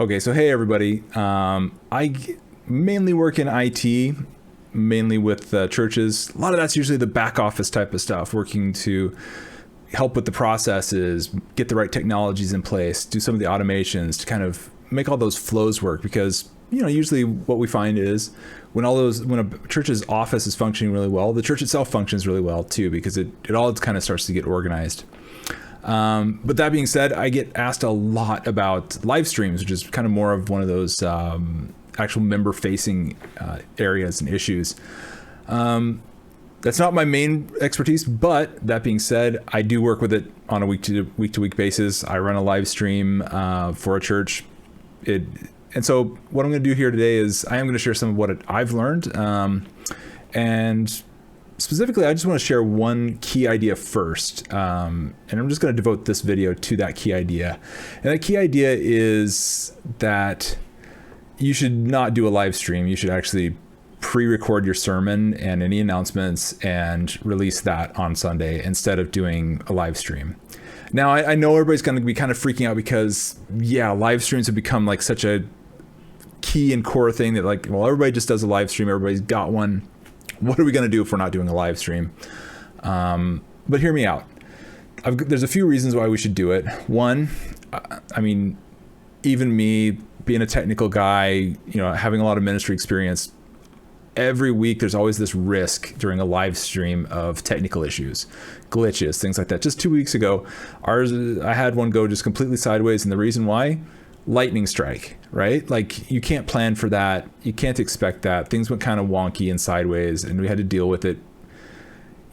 Okay, so hey everybody. Mainly work in IT, mainly with churches. A lot of that's usually the back office type of stuff, working to help with the processes, get the right technologies in place, do some of the automations to kind of make all those flows work. Because usually what we find is when a church's office is functioning really well, the church itself functions really well too, because it all kind of starts to get organized. But that being said, I get asked a lot about live streams, which is kind of more of one of those actual member facing areas and issues. That's not my main expertise, but that being said, I do work with it on a week to week basis. I run a live stream for a church. And so what I'm going to do here today is I am going to share some of what I've learned. And specifically, I just want to share one key idea first. And I'm just going to devote this video to that key idea. And that key idea is that you should not do a live stream. You should actually pre-record your sermon and any announcements and release that on Sunday instead of doing a live stream. Now, I know everybody's going to be kind of freaking out because, live streams have become like such a key and core thing that everybody just does a live stream. Everybody's got one. What are we going to do if we're not doing a live stream? But hear me out. There's a few reasons why we should do it. One, even me being a technical guy, having a lot of ministry experience, every week there's always this risk during a live stream of technical issues, glitches, things like that. Just 2 weeks ago, I had one go just completely sideways, and the reason why? Lightning strike, right? Like, you can't plan for that. You can't expect that. Things went kind of wonky and sideways, and we had to deal with it.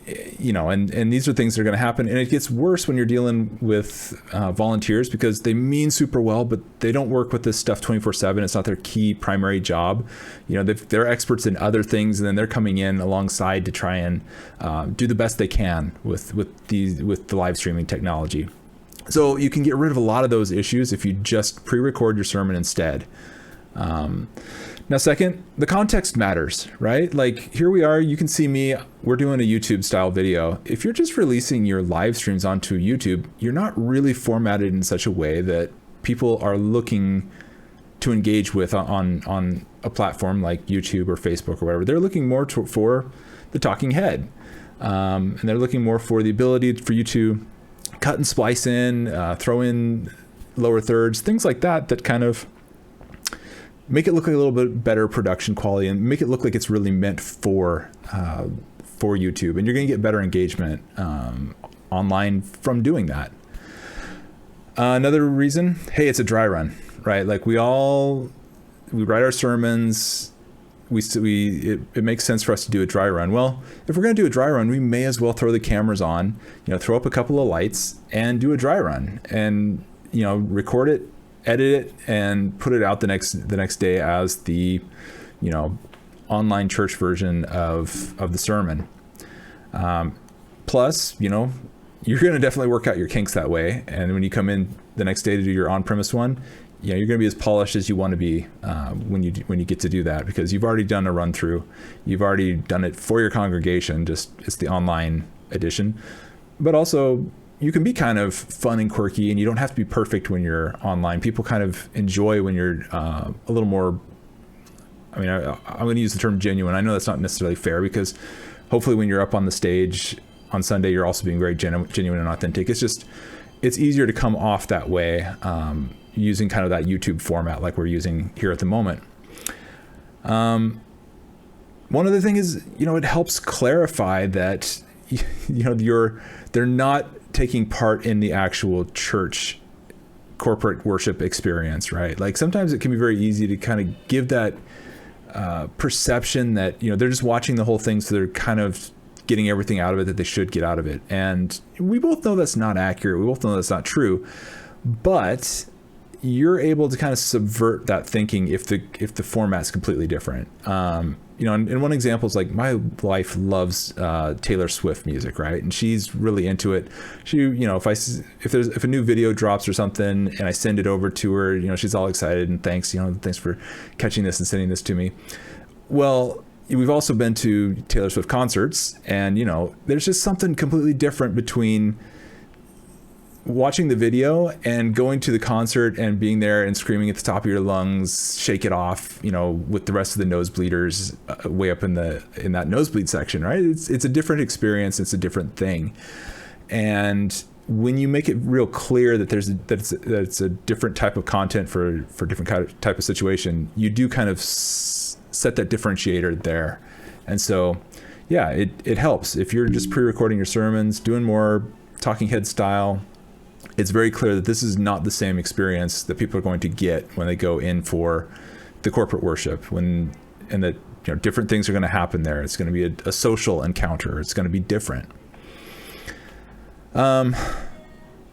And these are things that are going to happen. And it gets worse when you're dealing with volunteers, because they mean super well, but they don't work with this stuff 24/7. It's not their key primary job. They're experts in other things, and then they're coming in alongside to try and do the best they can with the live streaming technology. So you can get rid of a lot of those issues if you just pre-record your sermon instead. Now, second, the context matters, right? Like, here we are, you can see me, we're doing a YouTube style video. If you're just releasing your live streams onto YouTube, you're not really formatted in such a way that people are looking to engage with on a platform like YouTube or Facebook or whatever. They're looking more for the talking head. And they're looking more for the ability for you to cut and splice in, throw in lower thirds, things like that kind of make it look like a little bit better production quality and make it look like it's really meant for YouTube. And you're going to get better engagement online from doing that. Another reason, hey, it's a dry run, right? Like, we write our sermons. It makes sense for us to do a dry run. Well, if we're going to do a dry run, we may as well throw the cameras on, throw up a couple of lights and do a dry run and, record it, edit it, and put it out the next day as the, online church version of the sermon. Plus, you're going to definitely work out your kinks that way. And when you come in the next day to do your on-premise one, you're going to be as polished as you want to be when you get to do that, because you've already done a run through. You've already done it for your congregation. Just it's the online edition, but also you can be kind of fun and quirky, and you don't have to be perfect when you're online. People kind of enjoy when you're a little more. I'm going to use the term genuine. I know that's not necessarily fair, because hopefully when you're up on the stage on Sunday, you're also being very genuine and authentic. It's easier to come off that way. Using kind of that YouTube format like we're using here at the moment. One other thing is, it helps clarify that, they're not taking part in the actual church corporate worship experience, right? Like, sometimes it can be very easy to kind of give that perception that, they're just watching the whole thing, so they're kind of getting everything out of it that they should get out of it. And we both know that's not accurate. We both know that's not true. But you're able to kind of subvert that thinking if the format's completely different. And one example is, like, my wife loves Taylor Swift music, right? And she's really into it. She, if a new video drops or something and I send it over to her, she's all excited and thanks for catching this and sending this to me. Well, we've also been to Taylor Swift concerts, and there's just something completely different between watching the video and going to the concert and being there and screaming at the top of your lungs, shake it off, you know, with the rest of the nosebleeders way up in that nosebleed section, right? It's a different experience. It's a different thing. And when you make it real clear that it's a different type of content for different type of situation, you do kind of set that differentiator there. And so, yeah, it helps. If you're just pre-recording your sermons, doing more talking head style, it's very clear that this is not the same experience that people are going to get when they go in for the corporate worship, and that, you know, different things are going to happen there. It's going to be a social encounter. It's going to be different.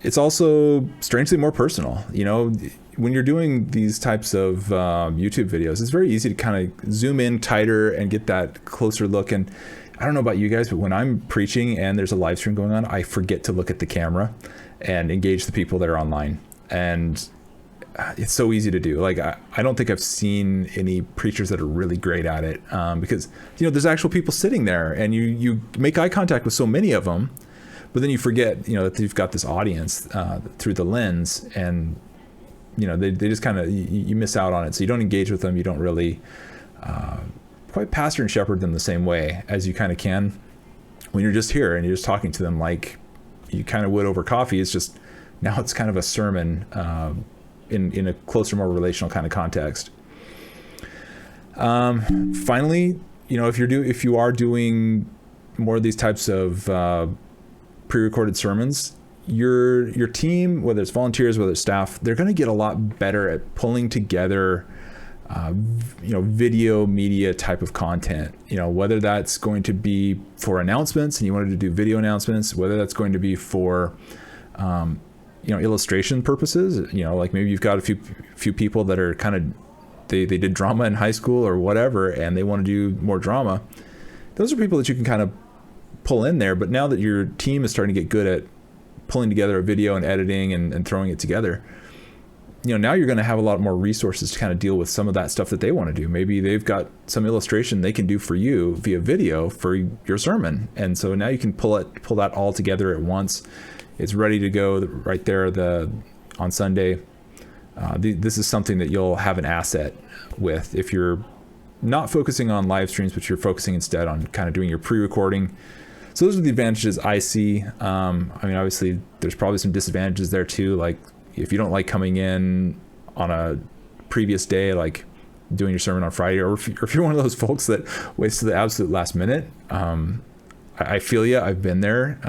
It's also strangely more personal. You know, when you're doing these types of YouTube videos, it's very easy to kind of zoom in tighter and get that closer look. And I don't know about you guys, but when I'm preaching and there's a live stream going on, I forget to look at the camera and engage the people that are online. And it's so easy to do. Like, I don't think I've seen any preachers that are really great at it, because, you know, there's actual people sitting there and you make eye contact with so many of them, but then you forget, you know, that you've got this audience through the lens, and, you know, they just kind of, you miss out on it. So you don't engage with them. You don't really quite pastor and shepherd them the same way as you kind of can when you're just here and you're just talking to them like you kind of would over coffee. It's just, now it's kind of a sermon in a closer, more relational kind of context. Finally, you know, if you are doing more of these types of pre-recorded sermons, your team, whether it's volunteers, whether it's staff, they're going to get a lot better at pulling together you know, video media type of content, you know, whether that's going to be for announcements and you wanted to do video announcements, whether that's going to be for, you know, illustration purposes, you know, like maybe you've got a few people that are kind of, they did drama in high school or whatever, and they want to do more drama. Those are people that you can kind of pull in there. But now that your team is starting to get good at pulling together a video and editing and throwing it together, you know, now you're going to have a lot more resources to kind of deal with some of that stuff that they want to do. Maybe they've got some illustration they can do for you via video for your sermon. And so now you can pull that all together at once. It's ready to go right there on Sunday. This is something that you'll have an asset with if you're not focusing on live streams, but you're focusing instead on kind of doing your pre-recording. So those are the advantages I see. I mean, obviously there's probably some disadvantages there too. Like, if you don't like coming in on a previous day, like doing your sermon on Friday, or if you're one of those folks that waits to the absolute last minute, I feel you. I've been there.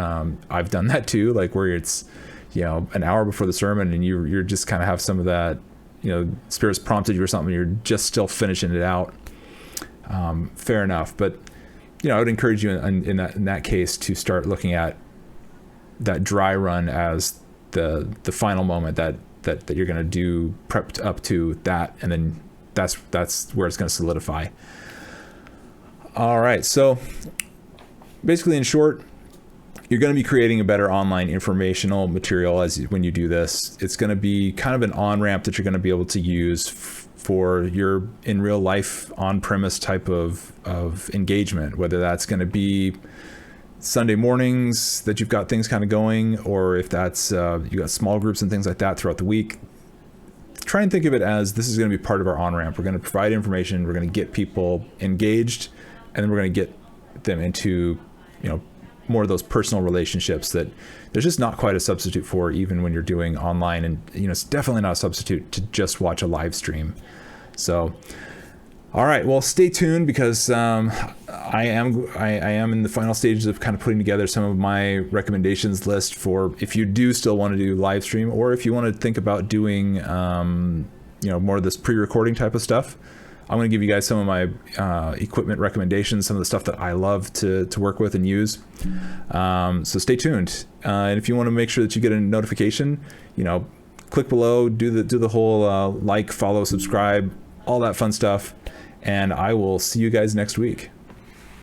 I've done that too, like where it's, you know, an hour before the sermon and you're just kind of have some of that, you know, Spirit's prompted you or something, you're just still finishing it out. Fair enough. But, you know, I would encourage you in that case to start looking at that dry run as the final moment that you're going to do prepped up to that, and then that's where it's going to solidify. All right, so basically, in short, you're going to be creating a better online informational material when you do this. It's going to be kind of an on-ramp that you're going to be able to use for your in real life on-premise type of engagement, whether that's going to be Sunday mornings that you've got things kind of going, or if that's you got small groups and things like that throughout the week. Try and think of it as this is going to be part of our on-ramp. We're going to provide information, we're going to get people engaged, and then we're going to get them into, you know, more of those personal relationships that there's just not quite a substitute for, even when you're doing online. And, you know, it's definitely not a substitute to just watch a live stream. So all right, well, stay tuned, because I am in the final stages of kind of putting together some of my recommendations list for if you do still want to do live stream, or if you want to think about doing you know, more of this pre-recording type of stuff. I'm going to give you guys some of my equipment recommendations, some of the stuff that I love to work with and use. So stay tuned, and if you want to make sure that you get a notification, you know, click below, do the whole like, follow, subscribe, all that fun stuff. And I will see you guys next week.